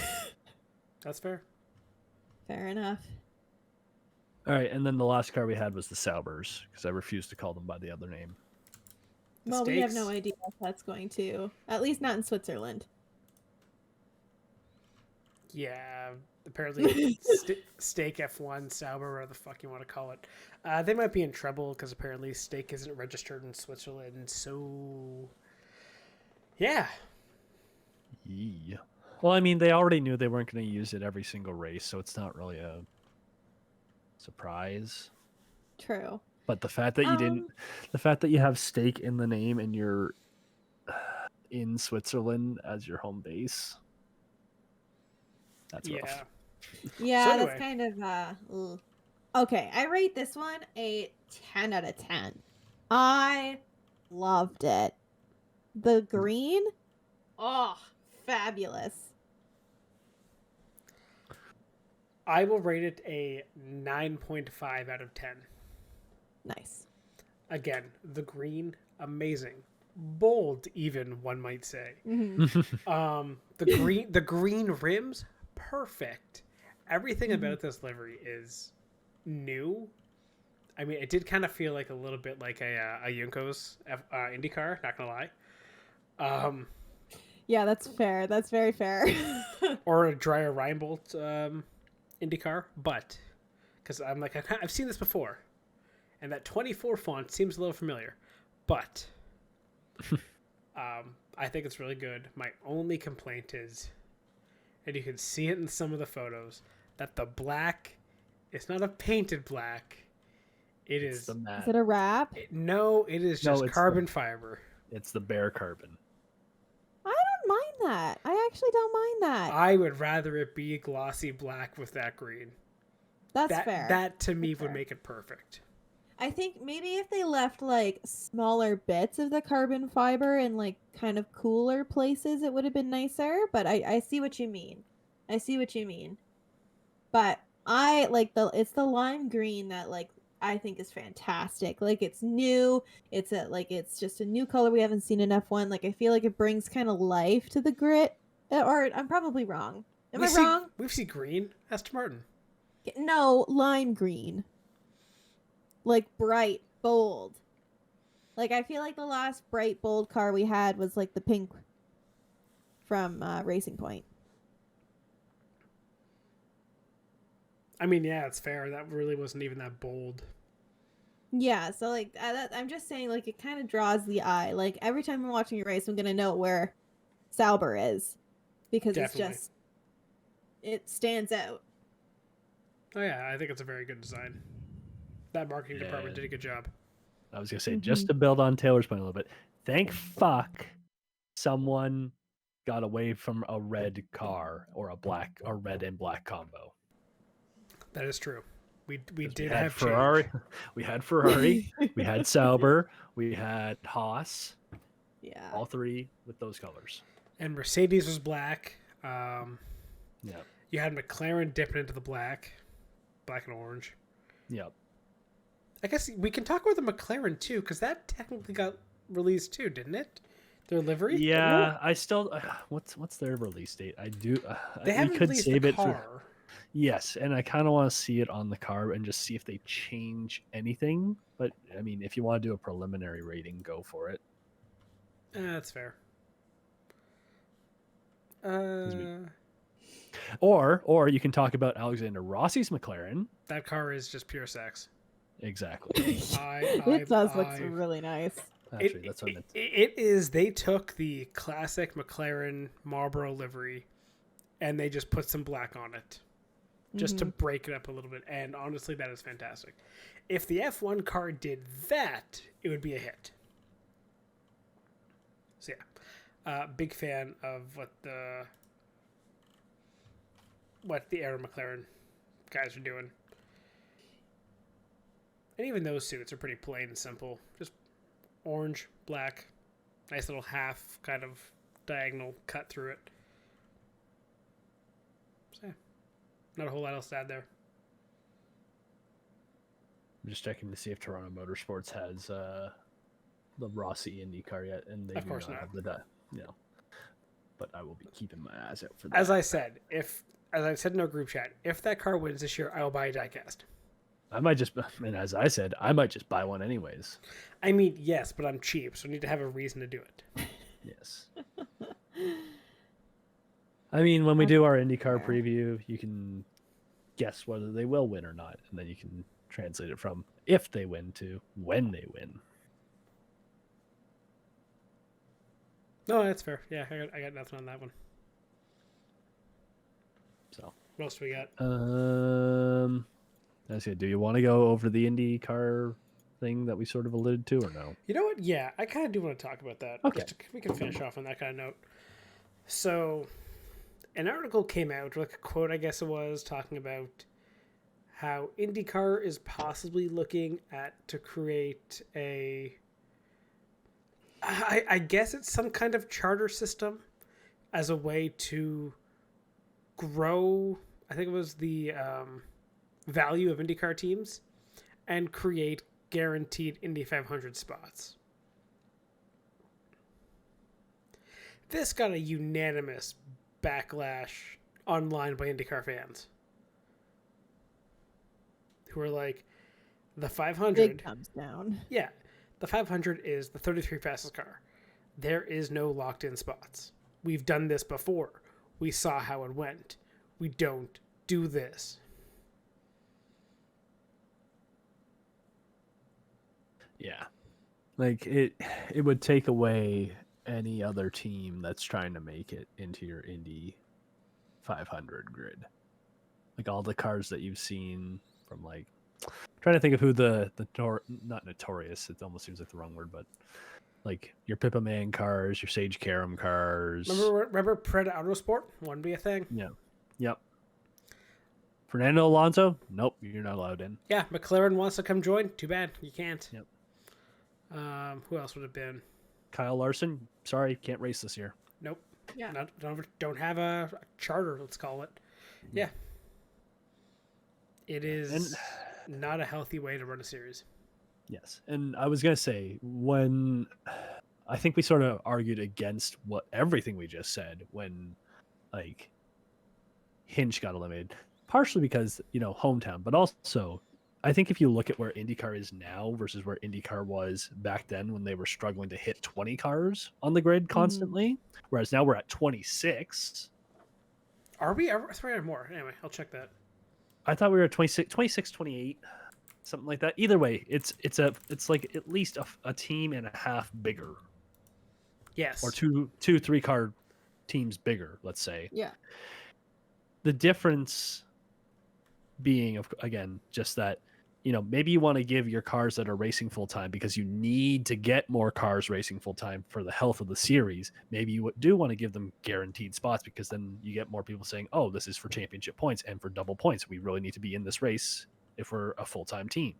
that's fair. Fair enough. All right, and then the last car we had was the Saubers because I refused to call them by the other name. Well, we have no idea if that's going to, at least not in Switzerland. Yeah, apparently Stake F1, Sauber, whatever the fuck you want to call it, they might be in trouble because apparently Stake isn't registered in Switzerland. So, yeah. Yeah. Well, I mean, they already knew they weren't going to use it every single race, so it's not really a surprise. True. But the fact that you didn't, the fact that you have Stake in the name and you're in Switzerland as your home base, that's rough. Yeah, So that's kind of ugh. Okay, I rate this one a 10 out of 10. I loved it. The green, oh, fabulous. I will rate it a 9.5 out of 10. Nice. Again, the green, amazing. Bold, even, one might say. Mm-hmm. The green rims, perfect. Everything about this livery is new. I mean, it did kind of feel like a little bit like a Junko's IndyCar, not gonna lie. Yeah, that's fair. That's very fair. Or a Dreyer Reinbold IndyCar, but because I'm like, I've seen this before, and that 24 font seems a little familiar, but I think it's really good. My only complaint is, and you can see it in some of the photos, that the black, it's not a painted black. It's the matte. Is it a wrap? No, it is just carbon fiber. It's the bare carbon. I don't mind that. I actually don't mind that. I would rather it be glossy black with that green. That's fair. That to me would make it perfect. I think maybe if they left like smaller bits of the carbon fiber in like kind of cooler places, it would have been nicer. But I see what you mean. I see what you mean. But I like it's the lime green that like I think is fantastic. Like it's new. It's just a new color we haven't seen in F1. Like I feel like it brings kind of life to the grit. Or I'm probably wrong. Am I wrong? We've seen green. Aston Martin. No, lime green. Like bright, bold. Like I feel like the last bright, bold car we had was like the pink from Racing Point. I mean, yeah, it's fair. That really wasn't even that bold. Yeah, so like I'm just saying, like it kind of draws the eye. Like every time I'm watching a race, I'm gonna know where Sauber is because Definitely. it stands out. Oh yeah, I think it's a very good design. That marketing department did a good job. I was gonna say, just to build on Taylor's point a little bit, thank fuck someone got away from a red car or a red and black combo. That is true. We did have Ferrari. change. We had Ferrari. We had Sauber. We had Haas. Yeah. All three with those colors. And Mercedes was black. Yeah. You had McLaren dipping into the black and orange. Yep. I guess we can talk about the McLaren too, because that technically got released too, didn't it? Their livery. Yeah, I still. What's their release date? I do. They haven't released the car. Yes, and I kind of want to see it on the car and just see if they change anything. But I mean, if you want to do a preliminary rating, go for it. That's fair. Or you can talk about Alexander Rossi's McLaren. That car is just pure sex. Exactly. It does look really nice. Actually, that's what it is. They took the classic McLaren Marlboro livery, and they just put some black on it, just to break it up a little bit. And honestly, that is fantastic. If the F1 car did that, it would be a hit. So yeah, big fan of what the Aero McLaren guys are doing. And even those suits are pretty plain and simple. Just orange, black, nice little half kind of diagonal cut through it. So, yeah, not a whole lot else to add there. I'm just checking to see if Toronto Motorsports has the Rossi IndyCar yet, and they of do course not not. have the but I will be keeping my eyes out for that. As I said in our group chat, if that car wins this year, I will buy a diecast. I might just, and as I said, I might just buy one anyways. I mean, yes, but I'm cheap, so I need to have a reason to do it. Yes. I mean, when we That's do our IndyCar fair. preview, you can guess whether they will win or not, and then you can translate it from if they win to when they win. No, that's fair. Yeah, I got nothing on that one. So, What else do we got? that's it. Do you want to go over the IndyCar thing that we sort of alluded to, or no? You know what? Yeah, I kind of do want to talk about that. Okay. We can finish off on that kind of note. So, an article came out, like a quote, I guess it was, talking about how IndyCar is possibly looking to create I guess it's some kind of charter system as a way to grow, I think it was the value of IndyCar teams and create guaranteed Indy 500 spots. This got a unanimous backlash online by IndyCar fans who were like, the 500 Big thumbs down. Yeah, the 500 is the 33 fastest car. There is no locked in spots. We've done this before. We saw how it went. We don't do this. Yeah. Like it would take away any other team that's trying to make it into your Indy 500 grid. Like all the cars that you've seen from like, I'm trying to think of who not notorious, it almost seems like the wrong word, but like your Pippa Man cars, your Sage Karam cars. Remember Pred Autosport? Wouldn't be a thing. Yeah. Yep. Fernando Alonso? Nope, you're not allowed in. Yeah, McLaren wants to come join. Too bad. You can't. Yep. Who else would have been? Kyle Larson? Sorry, can't race this year. Nope. Yeah. Don't have a charter, let's call it. Yeah. It is not a healthy way to run a series. Yes. And I was going to say, when I think we sort of argued against everything we just said when like Hinch got eliminated, partially because, hometown, but also I think if you look at where IndyCar is now versus where IndyCar was back then when they were struggling to hit 20 cars on the grid constantly, whereas now we're at 26. Are we ever 3 or more? Anyway, I'll check that. I thought we were at 26, 28, something like that. Either way, it's like at least a team and a half bigger. Yes. Or two 3-car teams bigger, let's say. Yeah. The difference being, again, just that, maybe you want to give your cars that are racing full time because you need to get more cars racing full time for the health of the series. Maybe you do want to give them guaranteed spots because then you get more people saying, oh, this is for championship points and for double points. We really need to be in this race if we're a full time team.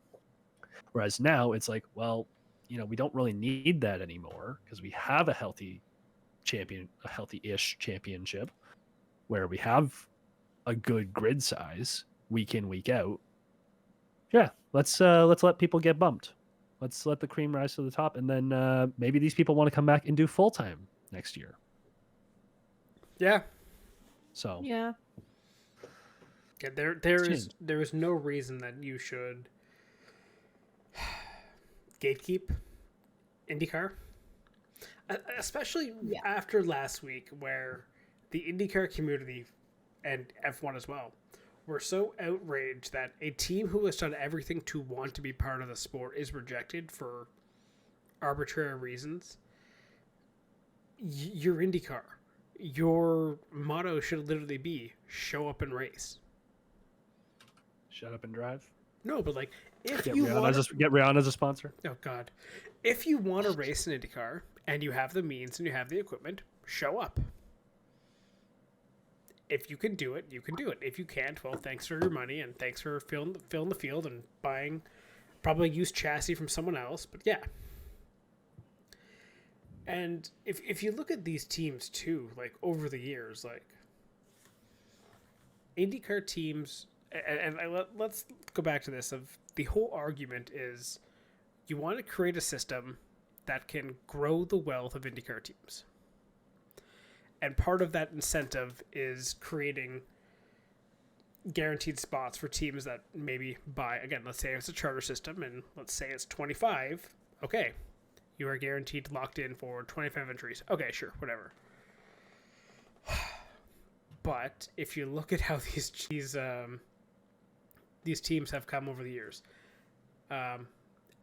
Whereas now it's like, well, we don't really need that anymore because we have a healthy-ish championship where we have a good grid size week in, week out. Yeah, let's let people get bumped. Let's let the cream rise to the top, and then maybe these people want to come back and do full time next year. Yeah. So yeah, there is no reason that you should gatekeep IndyCar, especially after last week, where the IndyCar community and F1 as well were so outraged that a team who has done everything to want to be part of the sport is rejected for arbitrary reasons. You're IndyCar. Your motto should literally be show up and race. Shut up and drive. No, but like if Get you Rihanna as a sponsor. Oh God, if you want to race an IndyCar and you have the means and you have the equipment, show up. If you can do it, you can do it. If you can't, well, thanks for your money and thanks for filling the field and buying probably used chassis from someone else. But yeah. And if you look at these teams too, like over the years, like IndyCar teams, and let's go back to this. Of the whole argument is, you want to create a system that can grow the wealth of IndyCar teams. And part of that incentive is creating guaranteed spots for teams that maybe buy, again, let's say it's a charter system and let's say it's 25. Okay, you are guaranteed locked in for 25 entries. Okay, sure, whatever. But if you look at how these teams have come over the years,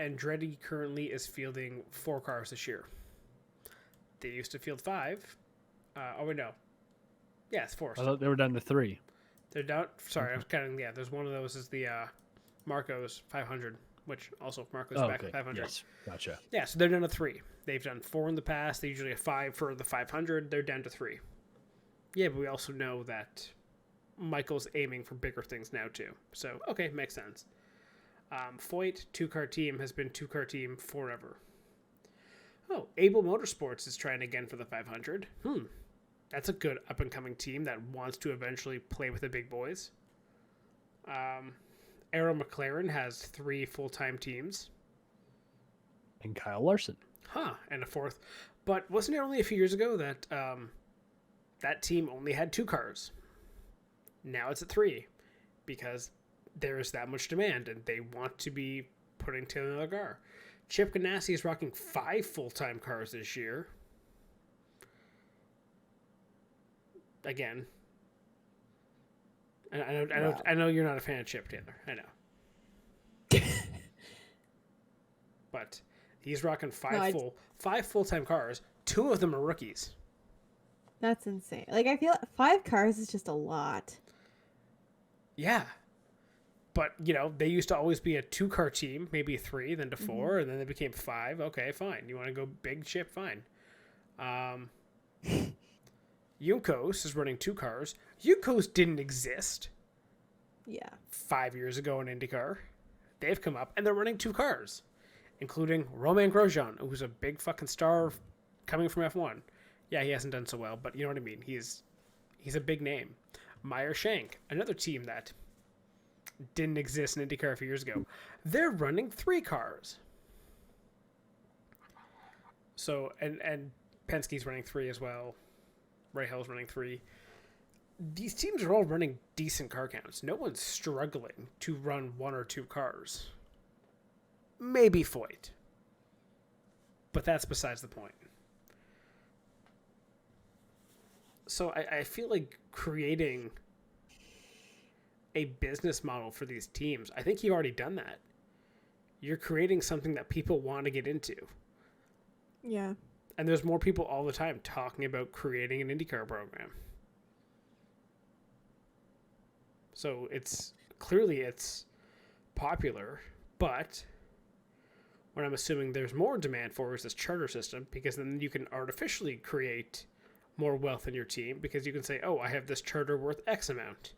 Andretti currently is fielding 4 cars this year. They used to field 5. Oh wait, no. Yeah, it's 4. I thought they were down to 3. They're down. Sorry, I was counting. Yeah, there's one of those is the Marco's 500, which also Marco's back at 500. Yes, gotcha. Yeah, so they're down to 3. They've done 4 in the past. They usually have 5 for the 500. They're down to 3. Yeah, but we also know that Michael's aiming for bigger things now too. So okay, makes sense. Foyt 2-car team has been 2-car team forever. Oh, Able Motorsports is trying again for the 500. That's a good up-and-coming team that wants to eventually play with the big boys. Arrow McLaren has 3 full-time teams. And Kyle Larson. And a 4th. But wasn't it only a few years ago that that team only had 2 cars? Now it's at 3 because there's that much demand and they want to be putting together another car. Chip Ganassi is rocking 5 full-time cars this year. Again, I know you're not a fan of Chip, Taylor. I know, but he's rocking 5 full-time cars. 2 of them are rookies. That's insane. Like, I feel 5 cars is just a lot. Yeah, but they used to always be a 2-car team, maybe 3, then to 4, and then they became 5. Okay, fine. You want to go big Chip? Fine. Juncos is running 2 cars. Juncos didn't exist. Yeah. 5 years ago in IndyCar. They've come up and they're running 2 cars, including Romain Grosjean, who's a big fucking star coming from F1. Yeah, he hasn't done so well, but you know what I mean. He's a big name. Meyer Shank, another team that didn't exist in IndyCar a few years ago. They're running 3 cars. So and Penske's running 3 as well. Ray Hill's running 3. These teams are all running decent car counts. No one's struggling to run 1 or 2 cars. Maybe Foyt. But that's besides the point. So I feel like creating a business model for these teams, I think you've already done that. You're creating something that people want to get into. Yeah. And there's more people all the time talking about creating an IndyCar program. So it's popular, but what I'm assuming there's more demand for is this charter system, because then you can artificially create more wealth in your team, because you can say, oh, I have this charter worth X amount.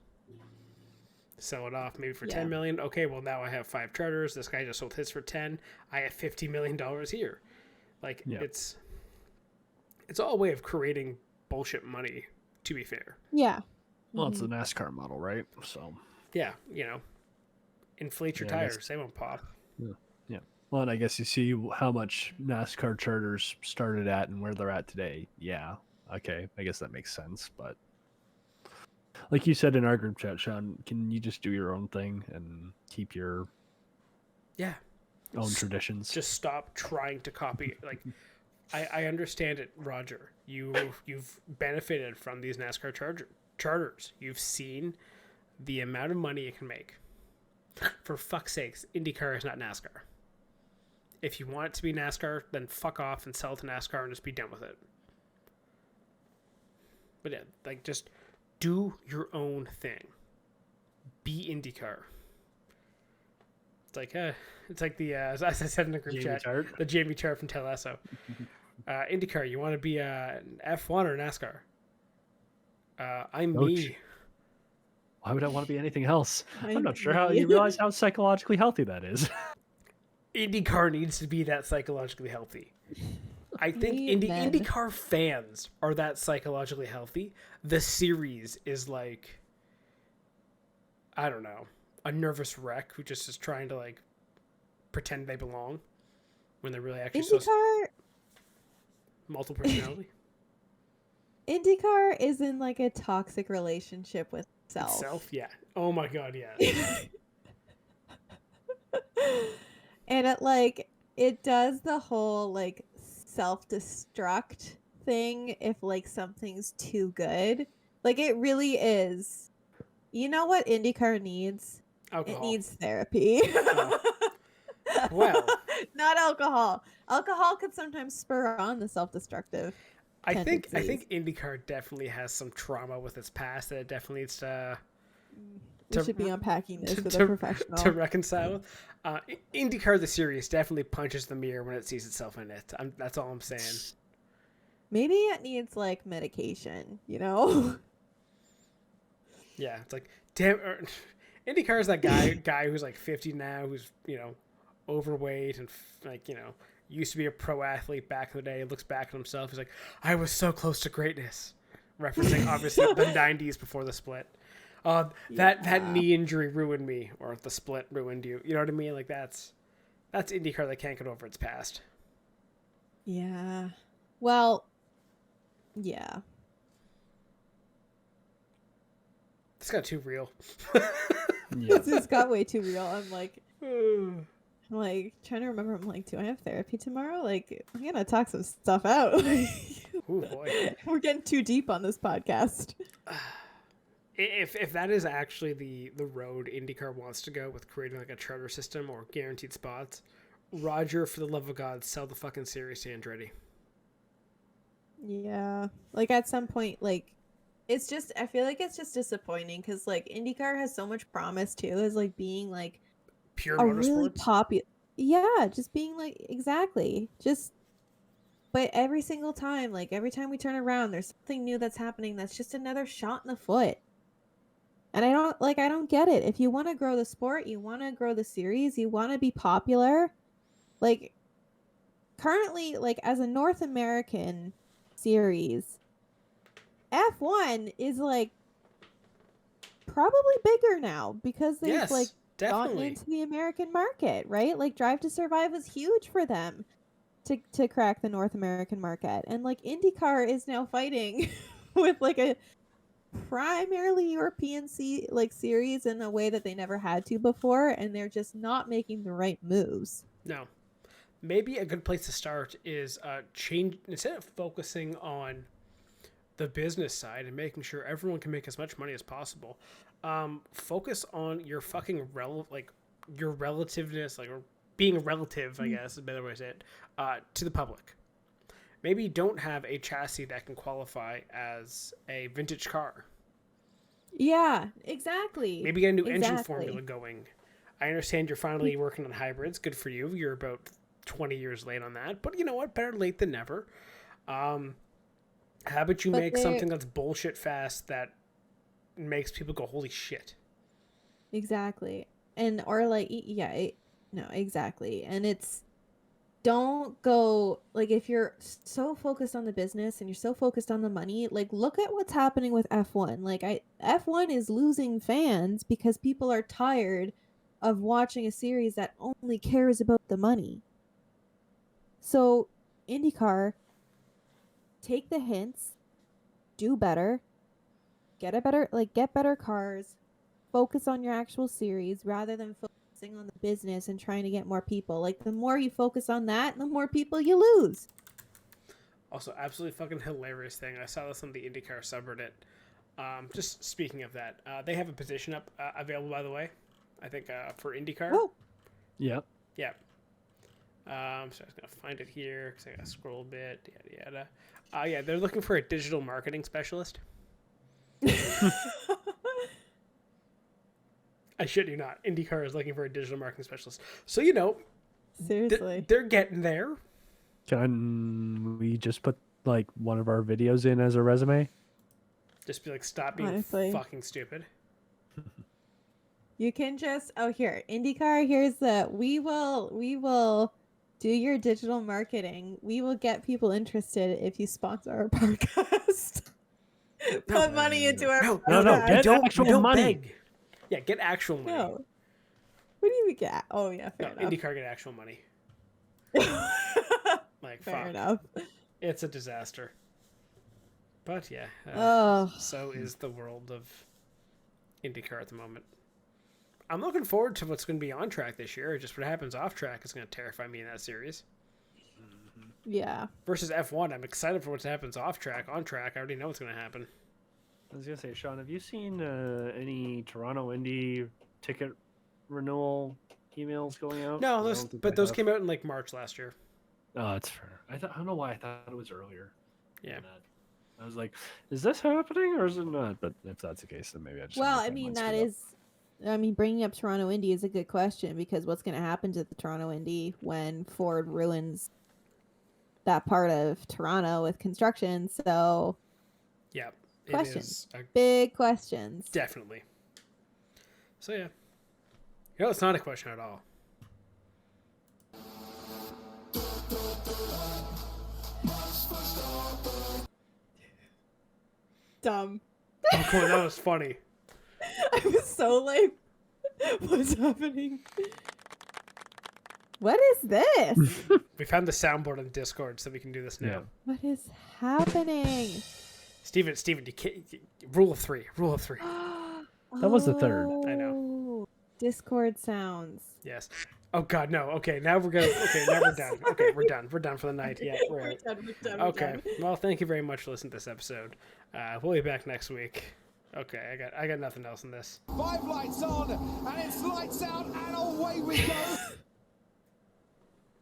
Sell it off maybe for $10 million. Okay, well now I have 5 charters. This guy just sold his for 10. I have $50 million here. Like it's all a way of creating bullshit money, to be fair. Yeah. Well, it's the NASCAR model, right? So yeah, inflate your tires. They won't pop. Yeah. Well, and I guess you see how much NASCAR charters started at and where they're at today. Yeah. Okay. I guess that makes sense. But like you said in our group chat, Sean, can you just do your own thing and keep your own traditions? Just stop trying to copy. Like, I understand it, Roger. You've benefited from these NASCAR charters. You've seen the amount of money it can make. For fuck's sakes, IndyCar is not NASCAR. If you want it to be NASCAR, then fuck off and sell it to NASCAR and just be done with it. But yeah, like, just do your own thing. Be IndyCar. It's like the as I said in the group chat, the Jamie Chart from Ted Lasso. IndyCar, you want to be an F1 or NASCAR? I'm me. Why would I want to be anything else? I'm not sure how you realize how psychologically healthy that is. IndyCar needs to be that psychologically healthy. I think IndyCar fans are that psychologically healthy. The series is like, I don't know, a nervous wreck who just is trying to like pretend they belong when they're really actually multiple personality. IndyCar is in like a toxic relationship with itself. Yeah. Oh my god, yeah. And it does the whole like self-destruct thing if like something's too good. Like, it really is. You know what IndyCar needs? Alcohol. It needs therapy. Oh. Well. Not alcohol. Alcohol could sometimes spur on the self-destructive I think tendencies. IndyCar definitely has some trauma with its past that it definitely needs We should be unpacking this with to- a professional. to reconcile. IndyCar the series definitely punches the mirror when it sees itself in it. That's all I'm saying. Maybe it needs like medication, you know? Yeah, it's like damn. IndyCar is that guy who's like 50 now, who's overweight and like used to be a pro athlete back in the day. Looks back at himself, he's like, I was so close to greatness, referencing obviously the 90s before the split. That knee injury ruined me, or the split ruined you. You know what I mean? Like that's IndyCar that can't get over its past. Yeah. Well, yeah. This got too real. Yeah. This got way too real. I'm like trying to remember. I'm like, do I have therapy tomorrow? Like, I'm gonna talk some stuff out. Ooh, boy. We're getting too deep on this podcast. If that is actually the road IndyCar wants to go with creating like a charter system or guaranteed spots, Roger, for the love of God, sell the fucking series to Andretti. Yeah. Like at some point, like it's just, I feel like it's just disappointing because like IndyCar has so much promise too, as like being like Pure a really motorsports. popular. Yeah, just being like exactly. Just but every single time, like every time we turn around, there's something new that's happening that's just another shot in the foot. And I don't get it. If you want to grow the sport, you want to grow the series, you want to be popular, like currently, like as a North American series, F1 is like probably bigger now because they've Yes, like gotten definitely. into the American market, right? Like Drive to Survive was huge for them to crack the North American market. And like IndyCar is now fighting with like a primarily European series in a way that they never had to before, and they're just not making the right moves. No. Maybe a good place to start is change, instead of focusing on the business side and making sure everyone can make as much money as possible. Focus on your fucking your relativeness, like, or being relative, I guess is a better way to say it, to the public. Maybe don't have a chassis that can qualify as a vintage car. Yeah, exactly. Maybe get a new engine formula going. I understand you're finally working on hybrids. Good for you. You're about 20 years late on that. But you know what? Better late than never. How about you make something that's bullshit fast that makes people go, holy shit. Exactly. And or like no, exactly. And it's don't go like if you're so focused on the business and you're so focused on the money, like look at what's happening with F1. Like F1 is losing fans because people are tired of watching a series that only cares about the money. So IndyCar, take the hints, do better, get better cars, focus on your actual series rather than focusing on the business and trying to get more people. Like the more you focus on that, the more people you lose. Also, absolutely fucking hilarious thing. I saw this on the IndyCar subreddit. Just speaking of that, they have a position up available, by the way. I think for IndyCar. Oh. Yep. Yeah. So I was gonna find it here because I gotta scroll a bit. Yada yada. Yeah, they're looking for a digital marketing specialist. I shit you not. IndyCar is looking for a digital marketing specialist. So Seriously, they're getting there. Can we just put like one of our videos in as a resume? Just be like, stop being Honestly. fucking stupid. you can just here IndyCar. Here's the we will do your digital marketing. We will get people interested if you sponsor our podcast. Put money into our podcast. No, get actual money. Beg. Yeah, get actual money. No. What do you get? Oh yeah, fair enough. IndyCar get actual money. Like, fair fuck. enough. It's a disaster. But yeah, so is the world of IndyCar at the moment. I'm looking forward to what's going to be on track this year. Just what happens off track is going to terrify me in that series. Yeah. Versus F1, I'm excited for what happens off track. On track, I already know what's going to happen. I was gonna say, Sean, have you seen any Toronto Indy ticket renewal emails going out? No, I those, don't think but I those have. came out in like March last year. Oh, that's fair. I don't know why I thought it was earlier. Yeah. than that. I was like, is this happening or is it not? But if that's the case, then maybe I just. Well, have I my mean, timelines that screwed up. is. I mean, bringing up Toronto Indy is a good question because what's going to happen to the Toronto Indy when Ford ruins that part of Toronto with construction? So, Yeah. It questions. is a, Big questions. definitely. So yeah. It's not a question at all. Dumb. Oh, come on, that was funny. I was so like, what's happening? What is this? We found the soundboard on Discord, so we can do this now. Yeah. What is happening? Steven, you can't. Rule of three. That was the third. I know. Oh, Discord sounds. Yes. Oh God, no. Okay, now we're gonna. Okay, now we're done. Okay, we're done. We're done for the night. Yeah, we're out. We're done. Okay. Well, thank you very much for listening to this episode. We'll be back next week. Okay, I got nothing else in this. 5 lights on, and it's lights out, and away we go.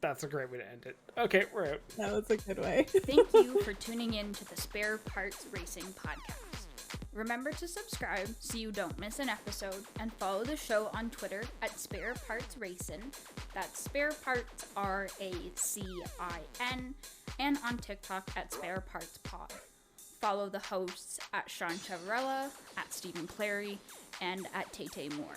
That's a great way to end it. Okay, we're out. That was a good way. Thank you for tuning in to the Spare Parts Racing podcast. Remember to subscribe so you don't miss an episode, and follow the show on Twitter at Spare Parts Racing. That's Spare Parts RACIN, and on TikTok at Spare Parts Pod. Follow the hosts at Sean Chavarella, at Stephen Clary, and at Tay Moore.